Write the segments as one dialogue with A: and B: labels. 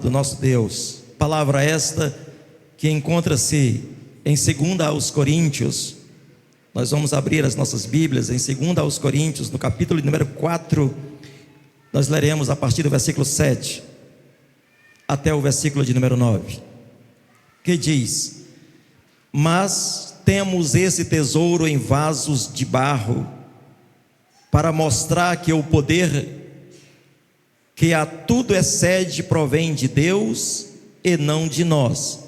A: do nosso Deus. Palavra esta que encontra-se em 2 aos Coríntios. Nós vamos abrir as nossas Bíblias em 2 aos Coríntios, no capítulo número 4. Nós leremos a partir do versículo 7 até o versículo de número 9, que diz: mas temos esse tesouro em vasos de barro, para mostrar que o poder que a tudo excede provém de Deus e não de nós.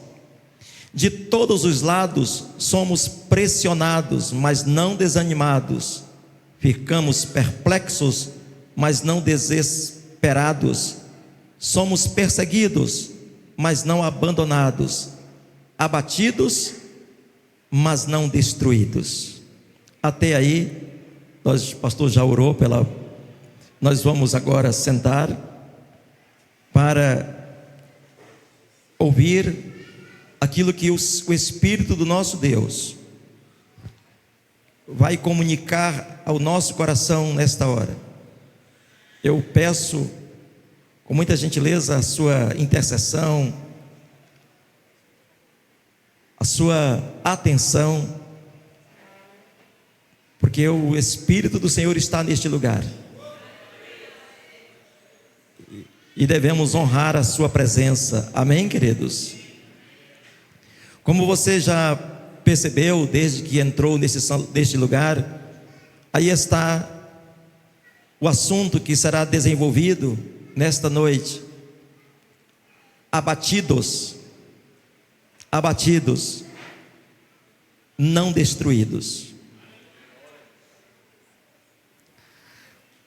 A: De todos os lados somos pressionados, mas não desanimados. Ficamos perplexos, mas não desesperados. Somos perseguidos, mas não abandonados. Abatidos, mas não destruídos. Até aí, o pastor já orou nós vamos agora sentar para ouvir aquilo que o Espírito do nosso Deus vai comunicar ao nosso coração nesta hora. Eu peço com muita gentileza a sua intercessão, a sua atenção, porque o Espírito do Senhor está neste lugar e devemos honrar a sua presença. Amém, queridos? Como você já percebeu desde que entrou neste lugar, aí está o assunto que será desenvolvido nesta noite: abatidos, não destruídos.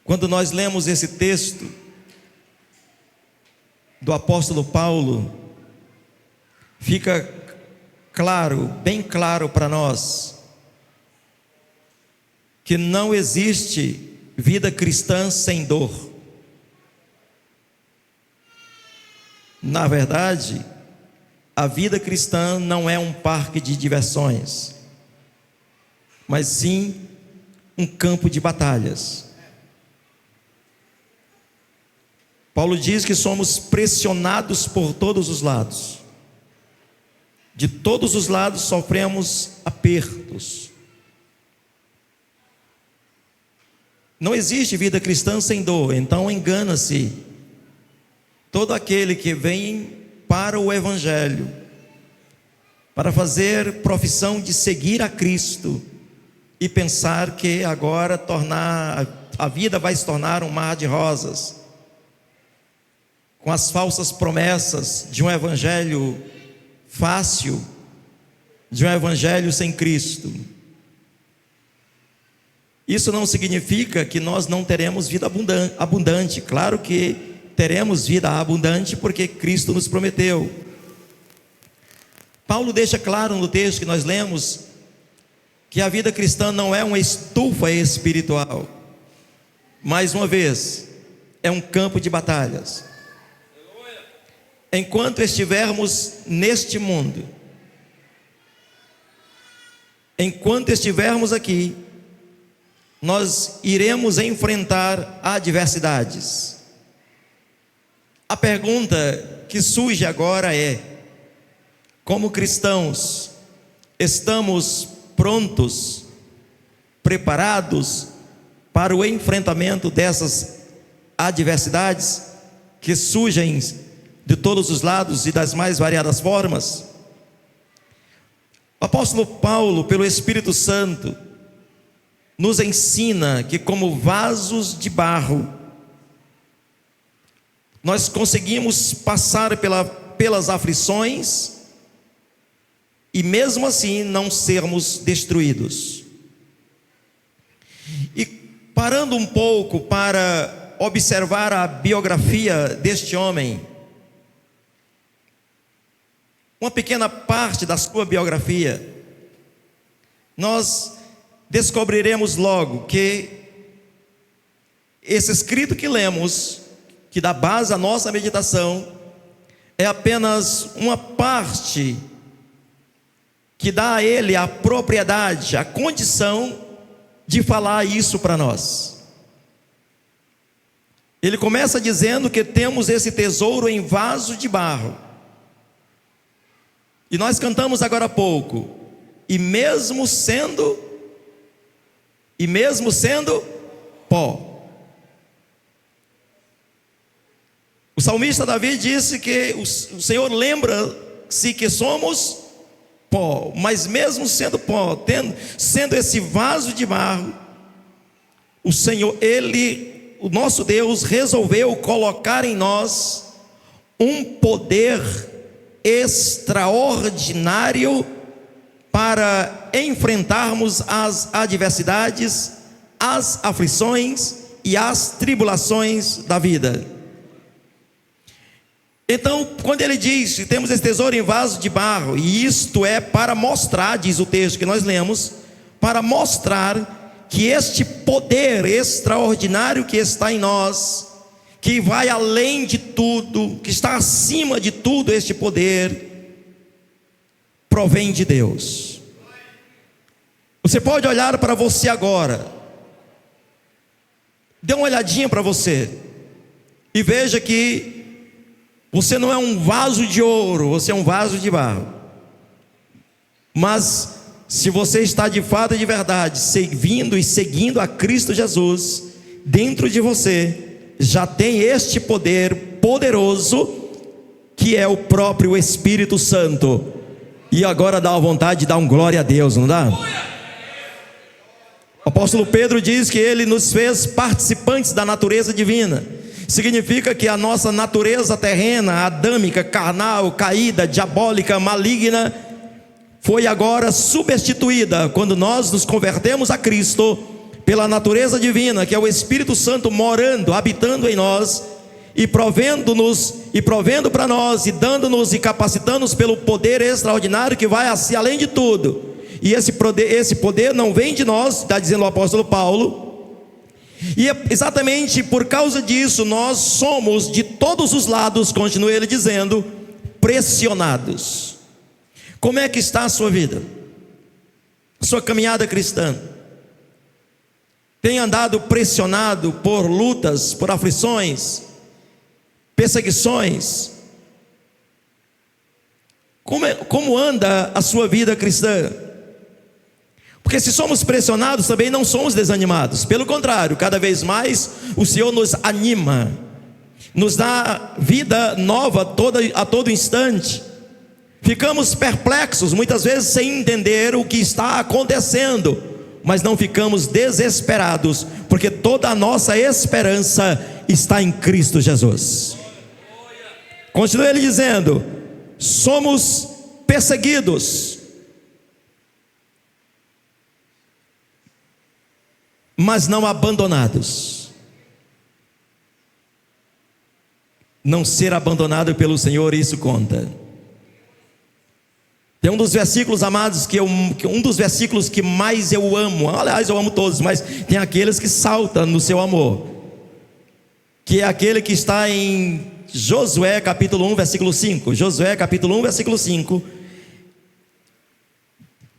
A: Quando nós lemos esse texto do apóstolo Paulo, fica claro, bem claro para nós, que não existe vida cristã sem dor. Na verdade, a vida cristã não é um parque de diversões, mas sim um campo de batalhas. Paulo diz que somos pressionados por todos os lados. De todos os lados sofremos apertos. Não existe vida cristã sem dor, então engana-se todo aquele que vem para o Evangelho, para fazer profissão de seguir a Cristo e pensar que agora a vida vai se tornar um mar de rosas, com as falsas promessas de um evangelho fácil, de um evangelho sem Cristo. Isso não significa que nós não teremos vida abundante. Claro que teremos vida abundante, porque Cristo nos prometeu. Paulo deixa claro no texto que nós lemos que a vida cristã não é uma estufa espiritual. Mais uma vez, é um campo de batalhas. Enquanto estivermos neste mundo, enquanto estivermos aqui, nós iremos enfrentar adversidades. A pergunta que surge agora é: como cristãos, estamos prontos, preparados para o enfrentamento dessas adversidades que surgem de todos os lados e das mais variadas formas? O apóstolo Paulo, pelo Espírito Santo, nos ensina que, como vasos de barro, nós conseguimos passar pelas aflições e mesmo assim não sermos destruídos. E parando um pouco para observar a biografia deste homem, uma pequena parte da sua biografia, nós descobriremos logo que esse escrito que lemos, que dá base à nossa meditação, é apenas uma parte que dá a ele a propriedade, a condição de falar isso para nós. Ele começa dizendo que temos esse tesouro em vaso de barro. E nós cantamos agora há pouco, e mesmo sendo pó. O salmista Davi disse que o Senhor lembra-se que somos pó, mas mesmo sendo pó, sendo esse vaso de barro, o Senhor, o nosso Deus resolveu colocar em nós um poder extraordinário para enfrentarmos as adversidades, as aflições e as tribulações da vida. Então, quando ele diz que temos esse tesouro em vaso de barro, e isto é para mostrar, diz o texto que nós lemos, para mostrar que este poder extraordinário que está em nós, que vai além de tudo, que está acima de tudo, este poder provém de Deus. Você pode olhar para você agora, dê uma olhadinha para você e veja que você não é um vaso de ouro, você é um vaso de barro. Mas se você está de fato e de verdade servindo e seguindo a Cristo Jesus, dentro de você já tem este poder poderoso, que é o próprio Espírito Santo. E agora dá vontade de dar um glória a Deus, não dá? O apóstolo Pedro diz que ele nos fez participantes da natureza divina. Significa que a nossa natureza terrena, adâmica, carnal, caída, diabólica, maligna, foi agora substituída quando nós nos convertemos a Cristo pela natureza divina, que é o Espírito Santo morando, habitando em nós e provendo-nos e provendo para nós e dando-nos e capacitando-nos pelo poder extraordinário que vai assim além de tudo. E esse poder não vem de nós, está dizendo o apóstolo Paulo. E é exatamente por causa disso nós somos de todos os lados, continua ele dizendo, pressionados. Como é que está a sua vida? A sua caminhada cristã? Tem andado pressionado por lutas, por aflições, perseguições? Como anda a sua vida cristã? Porque se somos pressionados, também não somos desanimados. Pelo contrário, cada vez mais o Senhor nos anima, nos dá vida nova a todo instante. Ficamos perplexos, muitas vezes sem entender o que está acontecendo, mas não ficamos desesperados, porque toda a nossa esperança está em Cristo Jesus. Continua ele dizendo: somos perseguidos, mas não abandonados. Não ser abandonado pelo Senhor, isso conta. Tem um dos versículos, amados, um dos versículos que mais eu amo. Aliás, eu amo todos, mas tem aqueles que saltam no seu amor, que é aquele que está em Josué capítulo 1, versículo 5. Josué capítulo 1, versículo 5.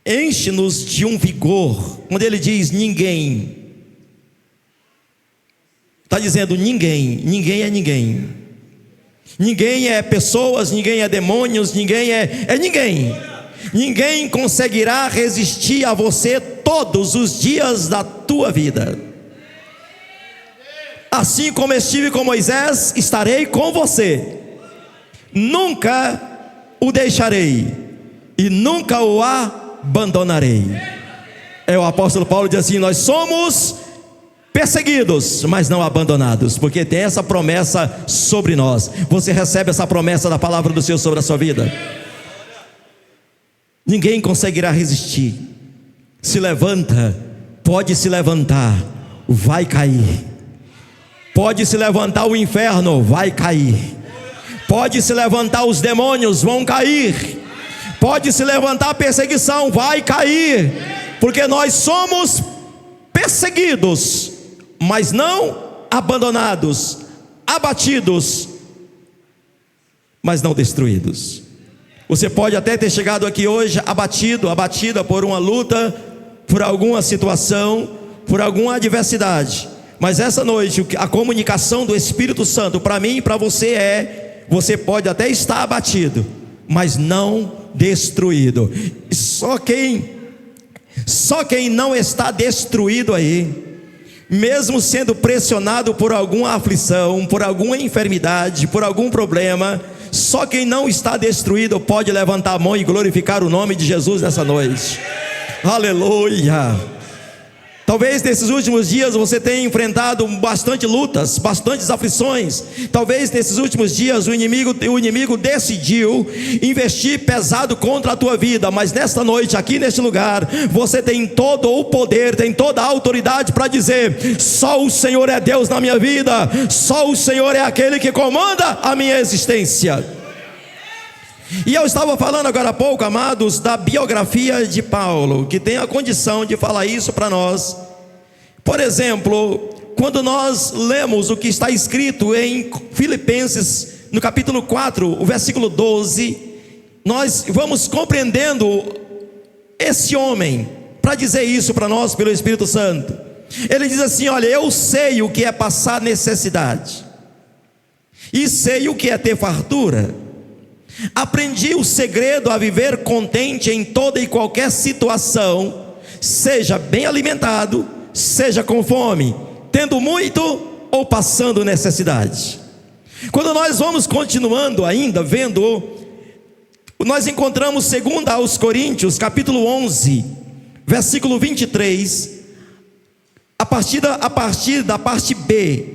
A: Enche-nos de um vigor, quando ele diz ninguém. Está dizendo ninguém é ninguém. Ninguém é pessoas, ninguém é demônios, ninguém é ninguém. Ninguém conseguirá resistir a você todos os dias da tua vida. Assim como estive com Moisés, estarei com você. Nunca o deixarei e nunca o abandonarei. O apóstolo Paulo diz assim: nós somos perseguidos, mas não abandonados, porque tem essa promessa sobre nós. Você recebe essa promessa da palavra do Senhor sobre a sua vida? Ninguém conseguirá resistir. Se levanta, pode se levantar, vai cair. Pode se levantar o inferno, vai cair. Pode se levantar os demônios, vão cair. Pode se levantar a perseguição, vai cair. Porque nós somos perseguidos, mas não abandonados, abatidos, mas não destruídos. Você pode até ter chegado aqui hoje abatida por uma luta, por alguma situação, por alguma adversidade, Mas essa noite, a comunicação do Espírito Santo para mim e para você você pode até estar abatido, mas não destruído. Só quem não está destruído aí, mesmo sendo pressionado por alguma aflição, por alguma enfermidade, por algum problema, só quem não está destruído pode levantar a mão e glorificar o nome de Jesus nessa noite. Aleluia! Talvez nesses últimos dias você tenha enfrentado bastante lutas, bastantes aflições. Talvez nesses últimos dias o inimigo decidiu investir pesado contra a tua vida. Mas nesta noite, aqui neste lugar, você tem todo o poder, tem toda a autoridade para dizer: só o Senhor é Deus na minha vida, só o Senhor é aquele que comanda a minha existência. E eu estava falando agora há pouco, amados, da biografia de Paulo, que tem a condição de falar isso para nós. Por exemplo, quando nós lemos o que está escrito em Filipenses, no capítulo 4, o versículo 12, nós vamos compreendendo esse homem, para dizer isso para nós pelo Espírito Santo. Ele diz assim: olha, eu sei o que é passar necessidade, e sei o que é ter fartura. Aprendi o segredo a viver contente em toda e qualquer situação, seja bem alimentado, seja com fome, tendo muito ou passando necessidade. Quando nós vamos continuando ainda vendo, nós encontramos 2 aos Coríntios, capítulo 11, versículo 23, a partir da parte B,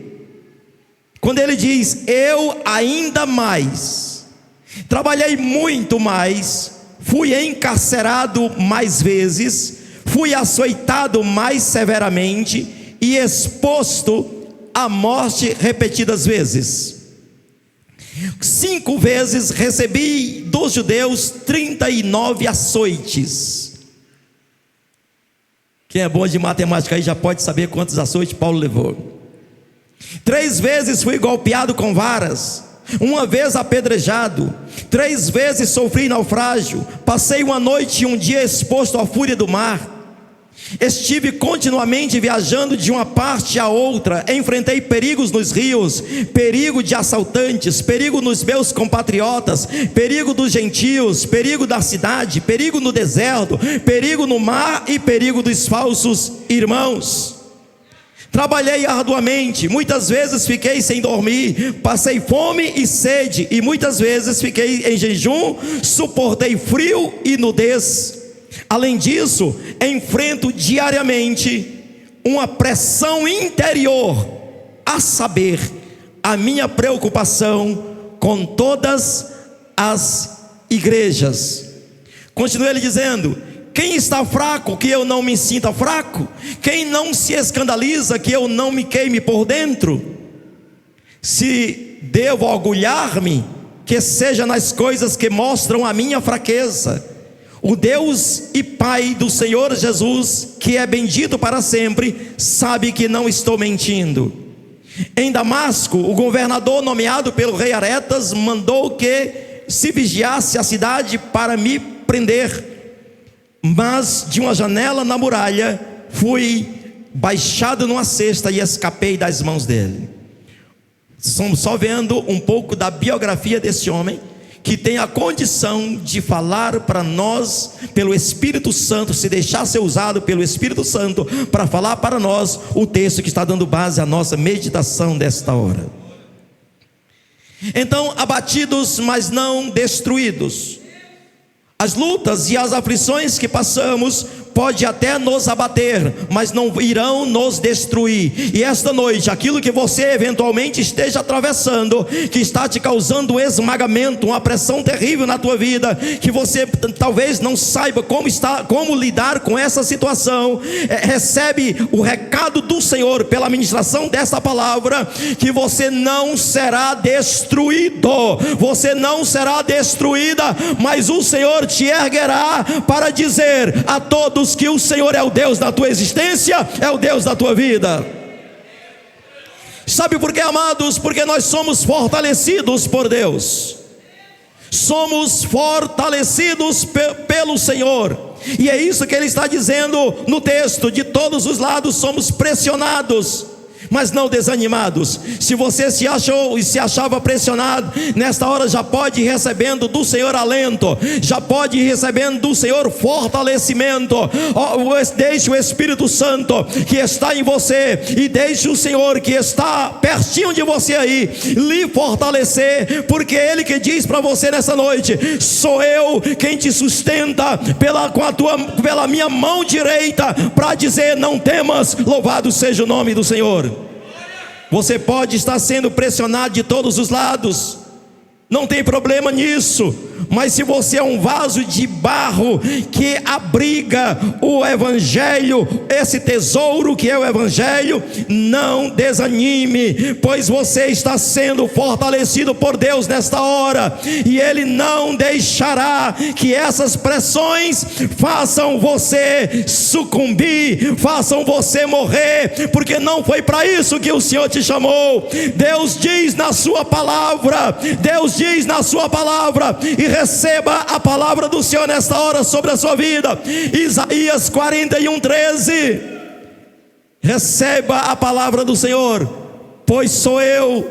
A: quando ele diz: eu ainda mais trabalhei muito mais, fui encarcerado mais vezes, fui açoitado mais severamente e exposto à morte repetidas vezes. 5 vezes recebi dos judeus 39 açoites. Quem é bom de matemática aí já pode saber quantos açoites Paulo levou. 3 vezes fui golpeado com varas, 1 vez apedrejado, 3 vezes sofri naufrágio, passei uma noite e um dia exposto à fúria do mar. Estive continuamente viajando de uma parte a outra, enfrentei perigos nos rios, perigo de assaltantes, perigo nos meus compatriotas, perigo dos gentios, perigo da cidade, perigo no deserto, perigo no mar e perigo dos falsos irmãos. Trabalhei arduamente, muitas vezes fiquei sem dormir, passei fome e sede, e muitas vezes fiquei em jejum, suportei frio e nudez. Além disso, enfrento diariamente uma pressão interior, a saber, a minha preocupação com todas as igrejas. Continua ele dizendo: quem está fraco, que eu não me sinta fraco? Quem não se escandaliza, que eu não me queime por dentro? Se devo orgulhar-me, que seja nas coisas que mostram a minha fraqueza. O Deus e Pai do Senhor Jesus, que é bendito para sempre, sabe que não estou mentindo. Em Damasco, o governador nomeado pelo rei Aretas mandou que se vigiasse a cidade para me prender. Mas de uma janela na muralha fui baixado numa cesta e escapei das mãos dele. Estamos só vendo um pouco da biografia desse homem, que tem a condição de falar para nós pelo Espírito Santo, se deixar ser usado pelo Espírito Santo para falar para nós o texto que está dando base à nossa meditação desta hora. Então, abatidos, mas não destruídos. As lutas e as aflições que passamos pode até nos abater, mas não irão nos destruir. E esta noite, aquilo que você eventualmente esteja atravessando, que está te causando um esmagamento, uma pressão terrível na tua vida, que você talvez não saiba como lidar com essa situação, recebe o recado do Senhor pela ministração desta palavra, que você não será destruído, você não será destruída, mas o Senhor te erguerá para dizer a todos que o Senhor é o Deus da tua existência, é o Deus da tua vida. Sabe por quê, amados? Porque nós somos fortalecidos por Deus, somos fortalecidos pelo Senhor, e é isso que ele está dizendo no texto: de todos os lados somos pressionados, mas não desanimados. Se você se achou e se achava pressionado, nesta hora já pode ir recebendo do Senhor alento, já pode ir recebendo do Senhor fortalecimento. Deixe o Espírito Santo que está em você, e deixe o Senhor que está pertinho de você aí lhe fortalecer, porque é Ele que diz para você nessa noite: sou eu quem te sustenta pela minha mão direita, para dizer: não temas, louvado seja o nome do Senhor. Você pode estar sendo pressionado de todos os lados, não tem problema nisso, mas se você é um vaso de barro que abriga o Evangelho, esse tesouro que é o Evangelho, não desanime, pois você está sendo fortalecido por Deus nesta hora, e Ele não deixará que essas pressões façam você sucumbir, façam você morrer, porque não foi para isso que o Senhor te chamou. Deus diz na sua palavra, e receba a palavra do Senhor nesta hora sobre a sua vida. Isaías 41:13. Receba a palavra do Senhor: pois sou eu,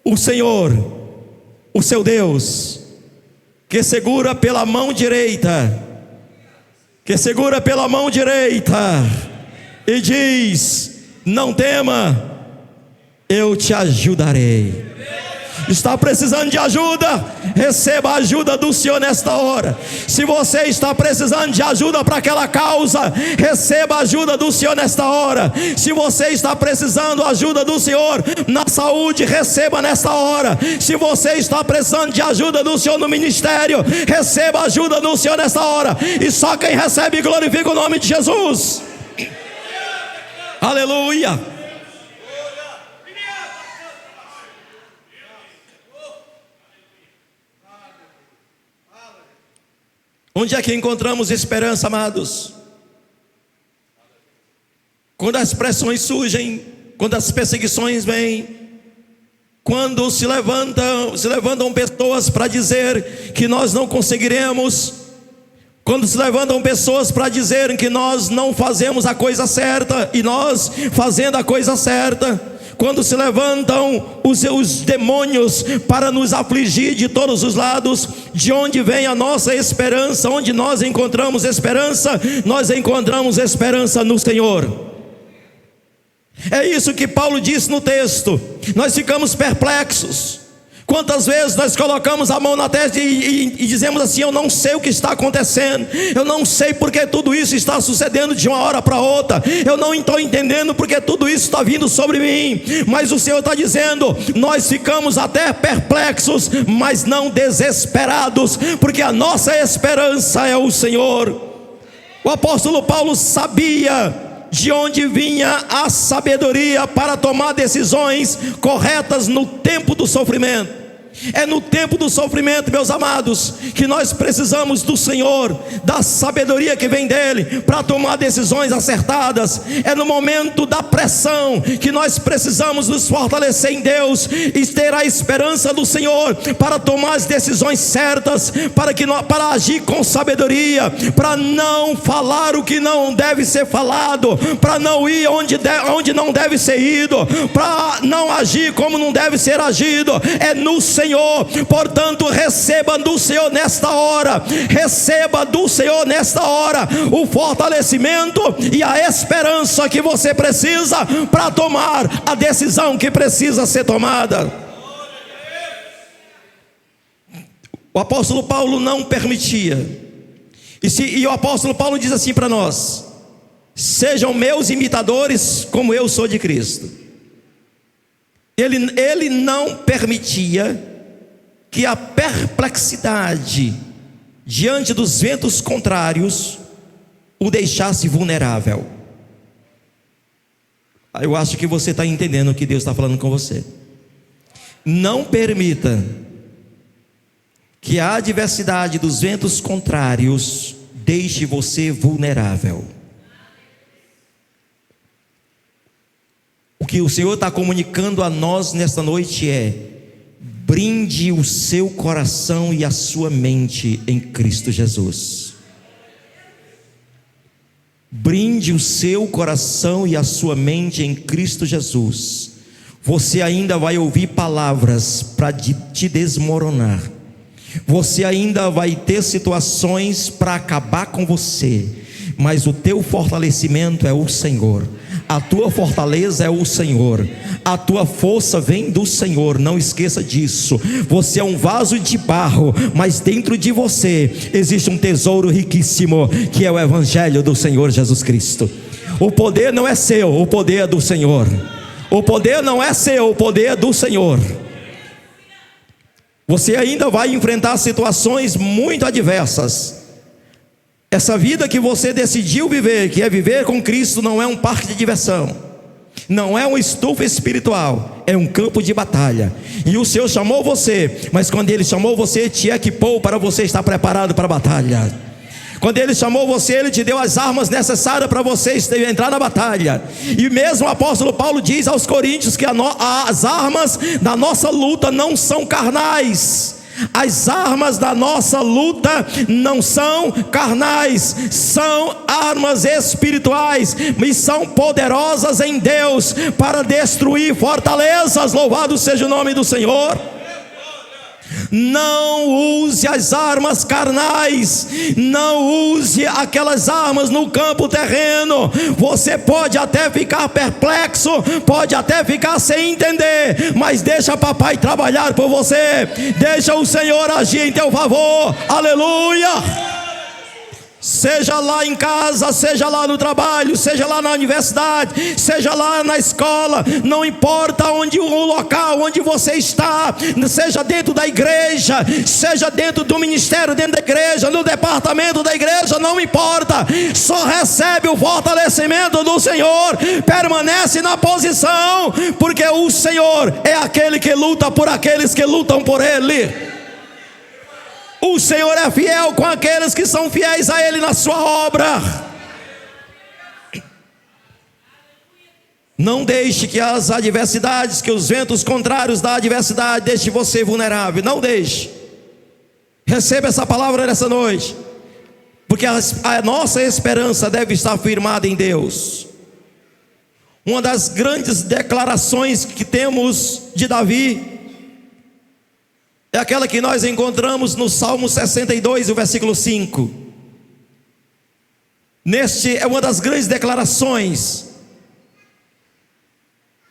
A: o Senhor, o seu Deus, que segura pela mão direita, e diz: não tema, eu te ajudarei. Está precisando de ajuda? Receba a ajuda do Senhor nesta hora. Se você está precisando de ajuda para aquela causa, receba a ajuda do Senhor nesta hora. Se você está precisando de ajuda do Senhor na saúde, receba nesta hora. Se você está precisando de ajuda do Senhor no ministério, receba a ajuda do Senhor nesta hora. E só quem recebe glorifica o nome de Jesus. Aleluia. Onde é que encontramos esperança, amados? Quando as pressões surgem, quando as perseguições vêm, quando se levantam pessoas para dizer que nós não conseguiremos, quando se levantam pessoas para dizer que nós não fazemos a coisa certa, e nós fazendo a coisa certa, quando se levantam os demônios para nos afligir de todos os lados, de onde vem a nossa esperança? Onde nós encontramos esperança? Nós encontramos esperança no Senhor. É isso que Paulo disse no texto. Nós ficamos perplexos. Quantas vezes nós colocamos a mão na testa e dizemos assim: eu não sei o que está acontecendo, eu não sei porque tudo isso está sucedendo de uma hora para outra, eu não estou entendendo porque tudo isso está vindo sobre mim. Mas o Senhor está dizendo: nós ficamos até perplexos, mas não desesperados, porque a nossa esperança é o Senhor. O apóstolo Paulo sabia de onde vinha a sabedoria para tomar decisões corretas no tempo do sofrimento. É no tempo do sofrimento, meus amados, que nós precisamos do Senhor, da sabedoria que vem dEle para tomar decisões acertadas. É no momento da pressão que nós precisamos nos fortalecer em Deus e ter a esperança do Senhor para tomar as decisões certas, para agir com sabedoria, para não falar o que não deve ser falado, para não ir onde não deve ser ido, para não agir como não deve ser agido. É no Senhor. Portanto, receba do Senhor nesta hora, o fortalecimento e a esperança que você precisa para tomar a decisão que precisa ser tomada. O apóstolo Paulo não permitia, e o apóstolo Paulo diz assim para nós: sejam meus imitadores como eu sou de Cristo. Ele não permitia que a perplexidade diante dos ventos contrários o deixasse vulnerável. Eu acho que você está entendendo o que Deus está falando com você. Não permita que a adversidade dos ventos contrários deixe você vulnerável. O que o Senhor está comunicando a nós nesta noite é: brinde o seu coração e a sua mente em Cristo Jesus. Brinde o seu coração e a sua mente em Cristo Jesus. Você ainda vai ouvir palavras para te desmoronar. Você ainda vai ter situações para acabar com você, mas o teu fortalecimento é o Senhor. A tua fortaleza é o Senhor. A tua força vem do Senhor. Não esqueça disso. Você é um vaso de barro, mas dentro de você existe um tesouro riquíssimo, que é o Evangelho do Senhor Jesus Cristo. O poder não é seu, o poder é do Senhor. O poder não é seu, o poder é do Senhor. Você ainda vai enfrentar situações muito adversas. Essa vida que você decidiu viver, que é viver com Cristo, não é um parque de diversão, não é uma estufa espiritual, é um campo de batalha. E o Senhor chamou você, mas quando Ele chamou você, te equipou para você estar preparado para a batalha. Quando Ele chamou você, Ele te deu as armas necessárias para você entrar na batalha. E mesmo o apóstolo Paulo diz aos coríntios que as armas da nossa luta não são carnais. As armas da nossa luta não são carnais, são armas espirituais e são poderosas em Deus para destruir fortalezas. Louvado seja o nome do Senhor. Não use as armas carnais, não use aquelas armas no campo terreno. Você pode até ficar perplexo, pode até ficar sem entender, mas deixa papai trabalhar por você, deixa o Senhor agir em teu favor. Aleluia! Seja lá em casa, seja lá no trabalho, seja lá na universidade, seja lá na escola, não importa onde o local onde você está, seja dentro da igreja, seja dentro do ministério, dentro da igreja, no departamento da igreja, não importa, só recebe o fortalecimento do Senhor, permanece na posição, porque o Senhor é aquele que luta por aqueles que lutam por Ele. O Senhor é fiel com aqueles que são fiéis a Ele na sua obra. Não deixe que as adversidades, que os ventos contrários da adversidade deixem você vulnerável. Não deixe. Receba essa palavra nessa noite, porque a nossa esperança deve estar firmada em Deus. Uma das grandes declarações que temos de Davi é aquela que nós encontramos no Salmo 62, o versículo 5. Neste é uma das grandes declarações,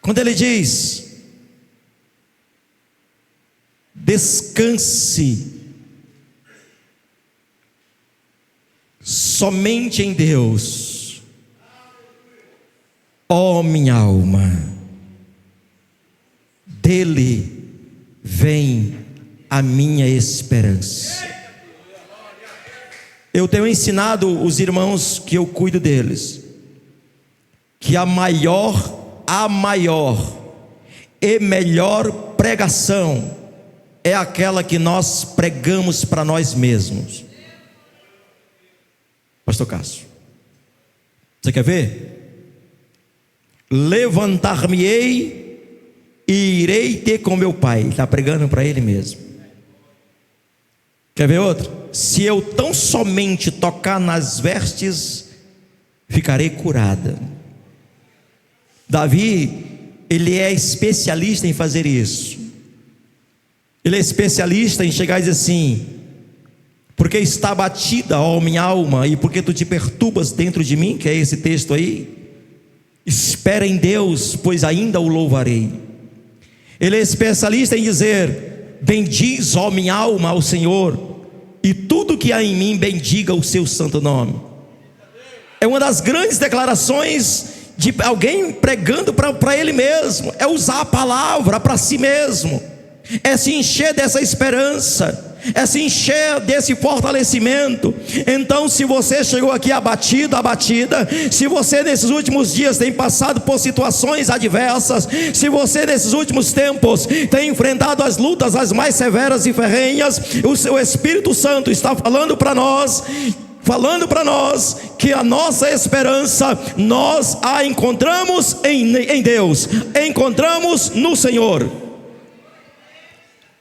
A: quando ele diz: descanse somente em Deus, ó minha alma, dele vem a minha esperança. Eu tenho ensinado os irmãos que eu cuido deles, que a maior e melhor pregação é aquela que nós pregamos para nós mesmos. Pastor Cássio, você quer ver? Levantar-me-ei e irei ter com meu pai. Está pregando para ele mesmo. Quer ver outro? Se eu tão somente tocar nas vestes, ficarei curada. Davi, ele é especialista em fazer isso. Ele é especialista em chegar e dizer assim: porque está abatida, ó minha alma, e porque tu te perturbas dentro de mim, que é esse texto aí, espera em Deus, pois ainda o louvarei. Ele é especialista em dizer: bendiz, ó minha alma, ao Senhor, e tudo que há em mim bendiga o seu santo nome. É uma das grandes declarações de alguém pregando para ele mesmo, é usar a palavra para si mesmo, é se encher dessa esperança, é se encher desse fortalecimento. Então, se você chegou aqui abatido, abatida, se você nesses últimos dias tem passado por situações adversas, se você nesses últimos tempos tem enfrentado as lutas as mais severas e ferrenhas, o Espírito Santo está falando para nós que a nossa esperança nós a encontramos em Deus, encontramos no Senhor.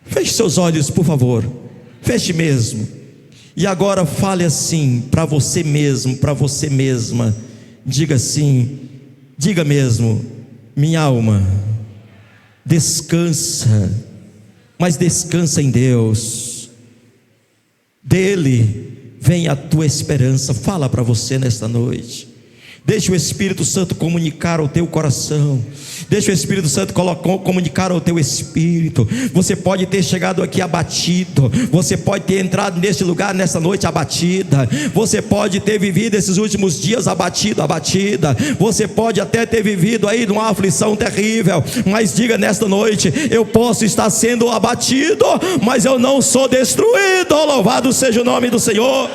A: Feche seus olhos, por favor. Feche mesmo. E agora fale assim para você mesmo, para você mesma: Diga assim, diga mesmo: minha alma descansa, mas descansa em Deus, dele vem a tua esperança. Fala para você nesta noite. Deixa o Espírito Santo comunicar ao teu coração. Deixa o Espírito Santo comunicar ao teu espírito. Você pode ter chegado aqui abatido. Você pode ter entrado neste lugar nessa noite abatida. Você pode ter vivido esses últimos dias abatida. Você pode até ter vivido aí numa aflição terrível. Mas diga nesta noite: eu posso estar sendo abatido, mas eu não sou destruído. Louvado seja o nome do Senhor.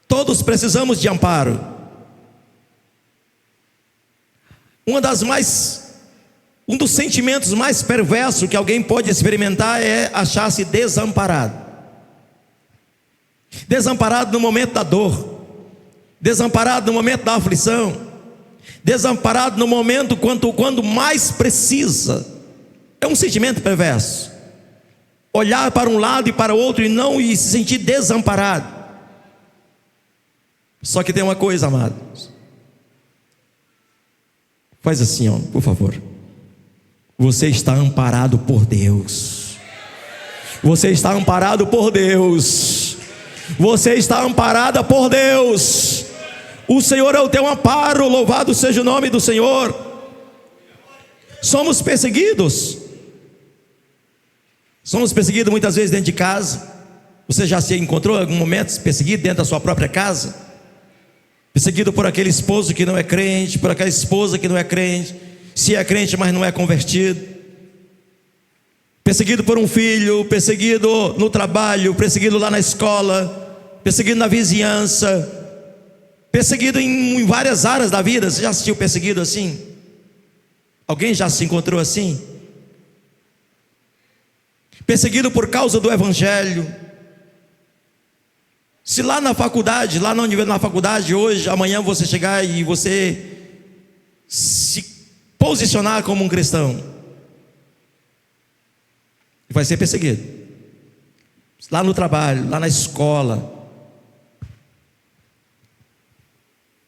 A: Todos precisamos de amparo. Um dos sentimentos mais perversos que alguém pode experimentar é achar-se desamparado. Desamparado no momento da dor, desamparado no momento da aflição, desamparado no momento quando mais precisa. É um sentimento perverso. Olhar para um lado e para o outro e se sentir desamparado. Só que tem uma coisa, amados. Faz assim, ó, por favor. Você está amparado por Deus. Você está amparado por Deus. Você está amparada por Deus. O Senhor é o teu amparo. Louvado seja o nome do Senhor. Somos perseguidos. Somos perseguidos muitas vezes dentro de casa. Você já se encontrou em algum momento perseguido dentro da sua própria casa? Perseguido por aquele esposo que não é crente, por aquela esposa que não é crente, se é crente mas não é convertido. Perseguido por um filho, perseguido no trabalho, perseguido lá na escola, perseguido na vizinhança, perseguido em várias áreas da vida. Você já assistiu perseguido assim? Alguém já se encontrou assim? Perseguido por causa do evangelho. Se lá na faculdade, na faculdade hoje, amanhã você chegar e você se posicionar como um cristão, vai ser perseguido. Lá no trabalho, lá na escola,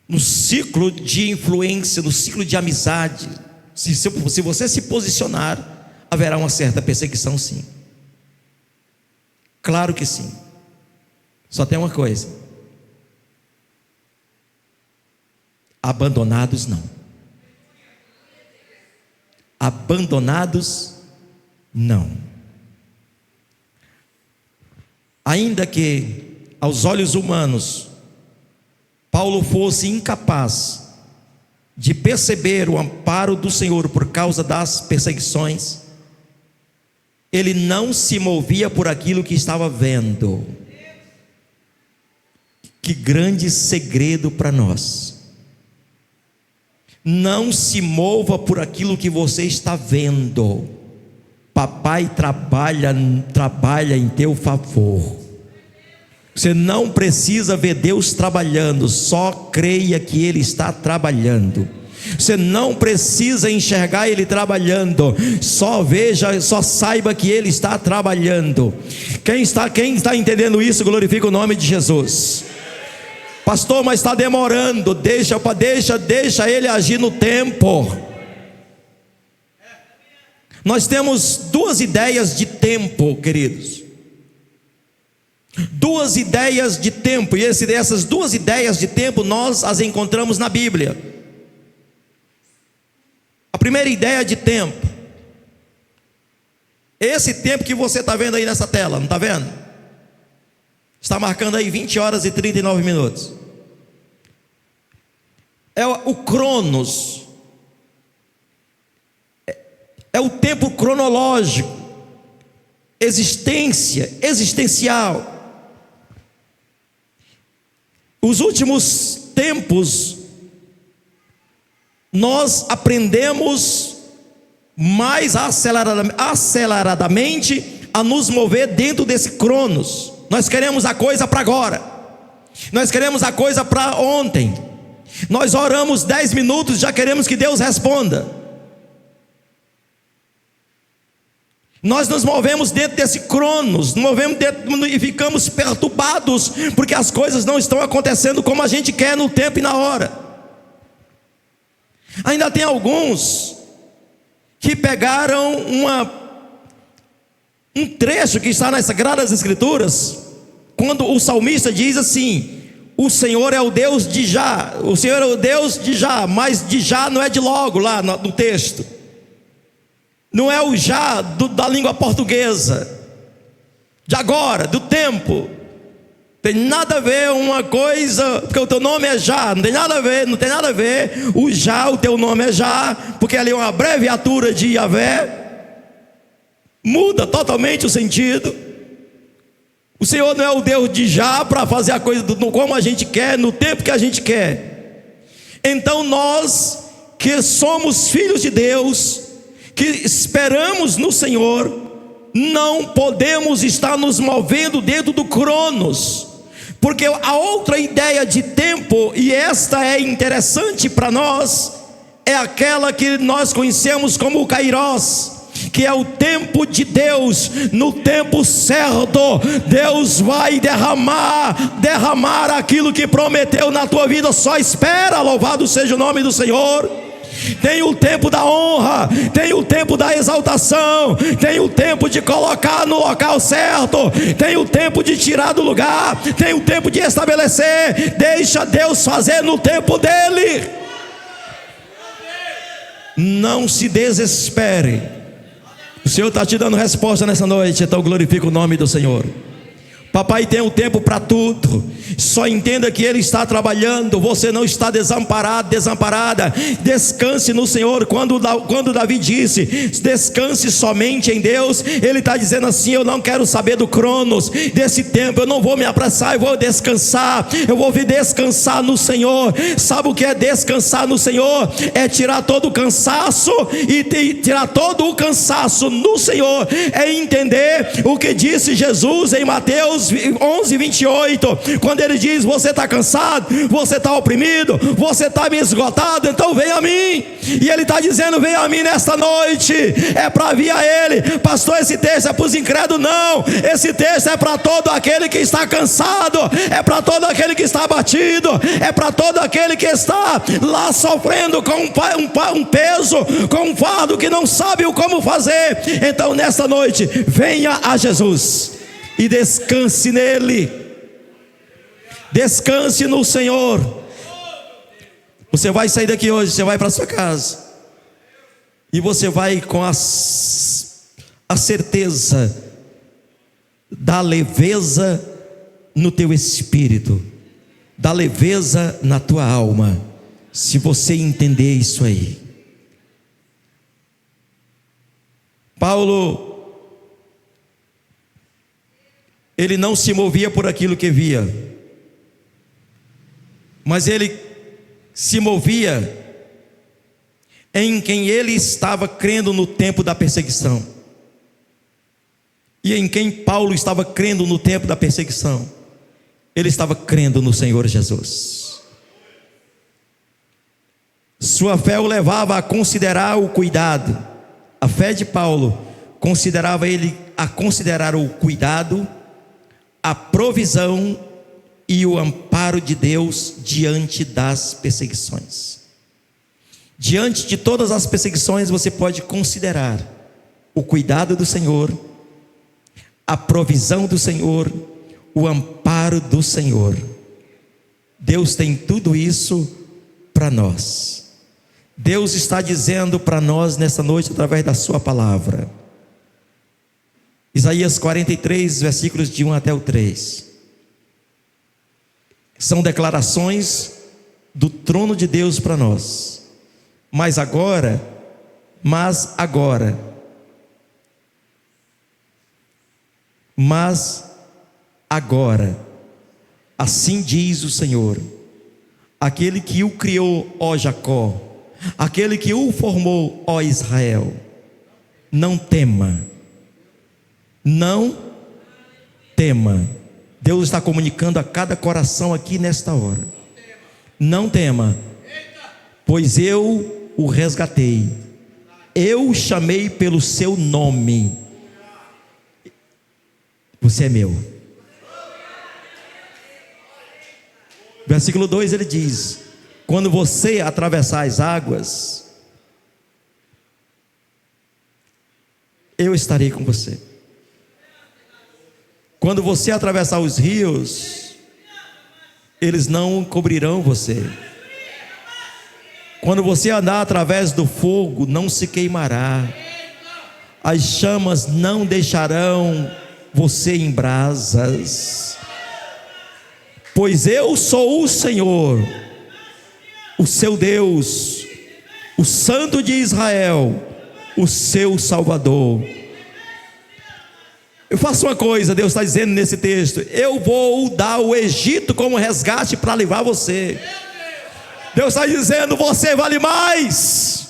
A: no ciclo de influência, no ciclo de amizade, se você se posicionar, haverá uma certa perseguição, sim. Claro que sim. Só tem uma coisa: abandonados não. Abandonados não. Ainda que aos olhos humanos Paulo fosse incapaz de perceber o amparo do Senhor por causa das perseguições, ele não se movia por aquilo que estava vendo. Que grande segredo para nós. Não se mova por aquilo que você está vendo. Papai trabalha em teu favor. Você não precisa ver Deus trabalhando, só creia que Ele está trabalhando. Você não precisa enxergar Ele trabalhando, só veja, só saiba que Ele está trabalhando. Quem está entendendo isso, glorifica o nome de Jesus. Pastor, mas está demorando. Deixa Ele agir no tempo. Nós temos duas ideias de tempo, queridos. Duas ideias de tempo. E essas duas ideias de tempo nós as encontramos na Bíblia. A primeira ideia de tempo, esse tempo que você está vendo aí nessa tela, não está vendo? Está marcando aí 20 horas e 39 minutos. É o Cronos. É o tempo cronológico. Existencial. Os últimos tempos, nós aprendemos mais aceleradamente a nos mover dentro desse Cronos. Nós queremos a coisa para agora. Nós queremos a coisa para ontem. Nós oramos 10 minutos, já queremos que Deus responda. Nós nos movemos dentro desse cronos, nos movemos dentro e ficamos perturbados, porque as coisas não estão acontecendo como a gente quer no tempo e na hora. Ainda tem alguns que pegaram um trecho que está nas Sagradas Escrituras, quando o salmista diz assim: o Senhor é o Deus de já, o Senhor é o Deus de já, mas de já não é de logo lá no texto. Não é o já da língua portuguesa, de agora, do tempo. Tem nada a ver uma coisa, porque o teu nome é já, não tem nada a ver, não tem nada a ver. O já, o teu nome é já, porque ali é uma abreviatura de Yahvé. Muda totalmente o sentido. O Senhor não é o Deus de já para fazer a coisa como a gente quer, no tempo que a gente quer. Então nós que somos filhos de Deus, que esperamos no Senhor, não podemos estar nos movendo dentro do cronos, porque a outra ideia de tempo, e esta é interessante para nós, é aquela que nós conhecemos como o Kairos, que é o tempo de Deus. No tempo certo, Deus vai derramar aquilo que prometeu na tua vida. Só espera, louvado seja o nome do Senhor. Tem o tempo da honra, tem o tempo da exaltação, tem o tempo de colocar no local certo, tem o tempo de tirar do lugar, tem o tempo de estabelecer. Deixa Deus fazer no tempo dele. Não se desespere. O Senhor está te dando resposta nessa noite, então glorifica o nome do Senhor. Papai tem um tempo para tudo. Só entenda que Ele está trabalhando. Você não está desamparado, desamparada. Descanse no Senhor. Quando Davi disse: descanse somente em Deus, ele está dizendo assim: eu não quero saber do cronos, desse tempo. Eu não vou me apressar, eu vou descansar. Eu vou vir descansar no Senhor. Sabe o que é descansar no Senhor? É tirar todo o cansaço. E tirar todo o cansaço no Senhor é entender o que disse Jesus em Mateus 11:28, quando ele diz: você está cansado, você está oprimido, você está me esgotado, então vem a mim. E ele está dizendo: vem a mim nesta noite. É para vir a Ele. Pastor, esse texto é para os incrédulos? Não, esse texto é para todo aquele que está cansado, é para todo aquele que está abatido, é para todo aquele que está lá sofrendo com um peso, com um fardo que não sabe o como fazer. Então nesta noite, venha a Jesus e descanse nele. Descanse no Senhor. Você vai sair daqui hoje, você vai para sua casa, e você vai com a certeza da leveza no teu espírito, da leveza na tua alma, se você entender isso aí. Paulo, ele não se movia por aquilo que via, mas ele se movia em quem ele estava crendo no tempo da perseguição. E em quem Paulo estava crendo no tempo da perseguição? Ele estava crendo no Senhor Jesus. Sua fé o levava a considerar o cuidado. A fé de Paulo considerava ele a considerar o cuidado, a provisão e o amparo de Deus diante das perseguições. Diante de todas as perseguições, você pode considerar o cuidado do Senhor, a provisão do Senhor, o amparo do Senhor. Deus tem tudo isso para nós. Deus está dizendo para nós nessa noite através da sua palavra. Isaías 43, versículos de 1 até o 3. São declarações do trono de Deus para nós. Mas agora, assim diz o Senhor, aquele que o criou, ó Jacó, aquele que o formou, ó Israel: não tema, não tema. Deus está comunicando a cada coração aqui nesta hora: não tema, pois eu o resgatei, eu o chamei pelo seu nome, você é meu. Versículo 2 ele diz: quando você atravessar as águas, eu estarei com você. Quando você atravessar os rios, eles não cobrirão você. Quando você andar através do fogo, não se queimará. As chamas não deixarão você em brasas. Pois eu sou o Senhor, o seu Deus, o Santo de Israel, o seu Salvador. Eu faço uma coisa, Deus está dizendo nesse texto: eu vou dar o Egito como resgate para livrar você. Deus está dizendo: você vale mais.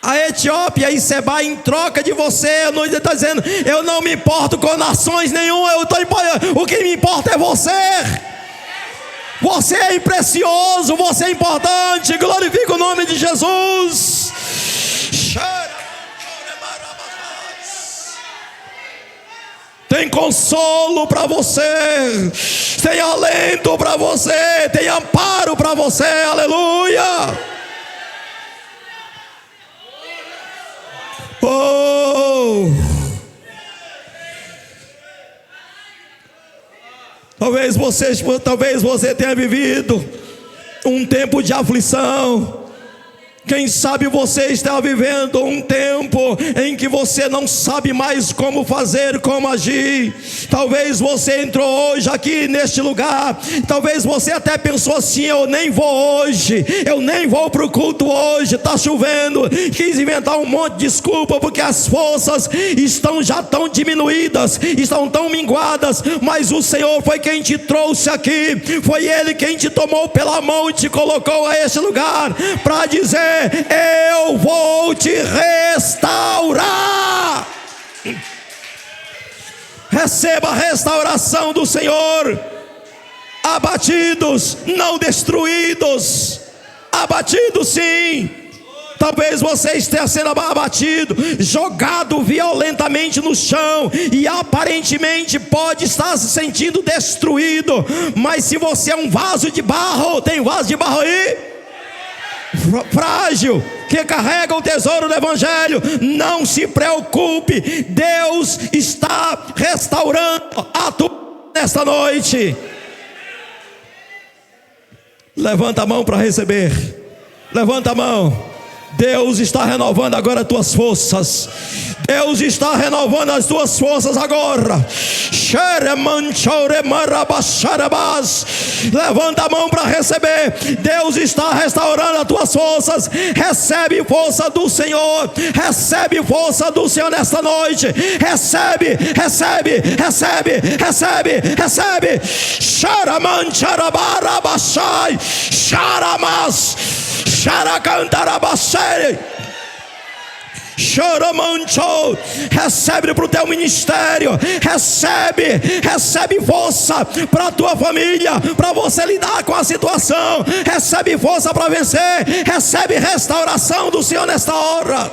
A: A Etiópia e Seba em troca de você. Ele está dizendo: eu não me importo com nações nenhuma, o que me importa é você. Você é precioso, você é importante. Glorifica o nome de Jesus. Tem consolo para você, tem alento para você, tem amparo para você. Aleluia. Oh, talvez você tenha vivido um tempo de aflição. Quem sabe você está vivendo um tempo em que você não sabe mais como fazer, como agir. Talvez você entrou hoje aqui neste lugar, talvez você até pensou assim: eu nem vou hoje, eu nem vou para o culto hoje, está chovendo. Quis inventar um monte de desculpa, porque as forças estão já tão diminuídas, estão tão minguadas. Mas o Senhor foi quem te trouxe aqui, foi Ele quem te tomou pela mão e te colocou a este lugar para dizer: eu vou te restaurar. Receba a restauração do Senhor. Abatidos, não destruídos. Abatidos sim. Talvez você esteja sendo abatido, jogado violentamente no chão, e aparentemente pode estar se sentindo destruído. Mas se você é um vaso de barro, tem vaso de barro aí? Frágil, que carrega o tesouro do Evangelho, não se preocupe. Deus está restaurando a tua nesta noite. Levanta a mão para receber. Levanta a mão. Deus está renovando agora as tuas forças. Deus está renovando as tuas forças agora. Levanta a mão para receber. Deus está restaurando as tuas forças. Recebe força do Senhor. Recebe força do Senhor nesta noite. Recebe, recebe, recebe, recebe, recebe. Sharaman charabarabashai. Sharamas. Sharacantarabashai. Choromancho, recebe para o teu ministério, recebe força para a tua família, para você lidar com a situação, recebe força para vencer, recebe restauração do Senhor nesta hora.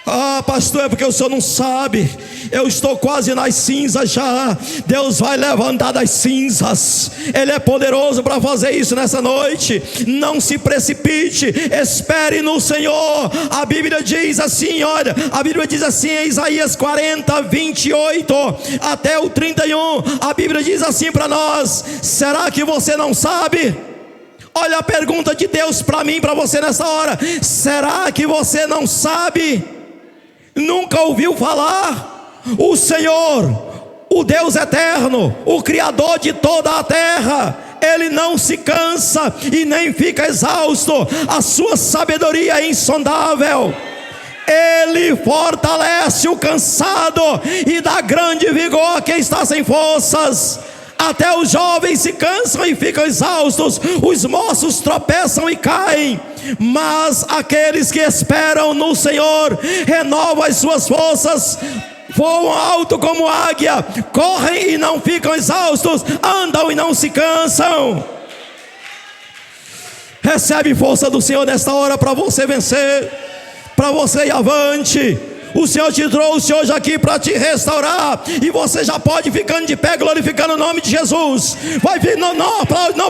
A: Ah, pastor, é porque o senhor não sabe, eu estou quase nas cinzas já. Deus vai levantar das cinzas. Ele é poderoso para fazer isso nessa noite. Não se precipite, espere no Senhor. A Bíblia diz assim, olha, a Bíblia diz assim em Isaías 40, 28 até o 31, a Bíblia diz assim para nós: será que você não sabe? Olha a pergunta de Deus para mim, para você nessa hora: será que você não sabe? Nunca ouviu falar? O Senhor, o Deus eterno, o Criador de toda a terra, Ele não se cansa e nem fica exausto. A sua sabedoria é insondável. Ele fortalece o cansado e dá grande vigor a quem está sem forças. Até os jovens se cansam e ficam exaustos, os moços tropeçam e caem, mas aqueles que esperam no Senhor renovam as suas forças, voam alto como águia, correm e não ficam exaustos, andam e não se cansam. Recebe força do Senhor nesta hora para você vencer, para você ir avante. O Senhor te trouxe hoje aqui para te restaurar, e você já pode ir ficando de pé, glorificando o nome de Jesus. Vai vir, não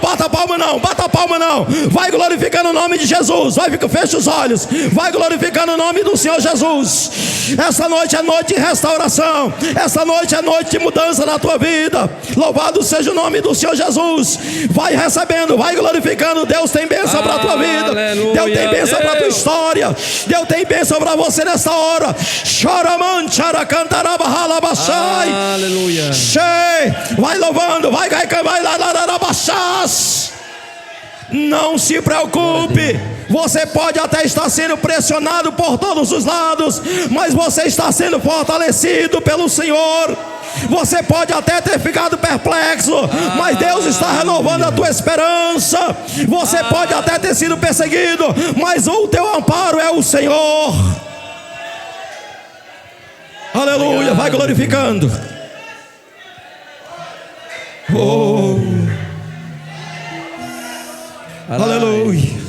A: bata a palma não, bata a palma não. Vai glorificando o nome de Jesus. Vai, fecha os olhos, vai glorificando o nome do Senhor Jesus. Essa noite é noite de restauração, essa noite é noite de mudança na tua vida. Louvado seja o nome do Senhor Jesus. Vai recebendo, vai glorificando. Deus tem bênção para a tua vida. Aleluia. Deus tem bênção para a tua história. Deus tem bênção para você nesta hora. Aleluia. Vai louvando, vai lá. Não se preocupe. Você pode até estar sendo pressionado por todos os lados, mas você está sendo fortalecido pelo Senhor. Você pode até ter ficado perplexo, mas Deus está renovando a tua esperança. Você pode até ter sido perseguido, mas o teu amparo é o Senhor. Aleluia, vai glorificando. Oh, aleluia.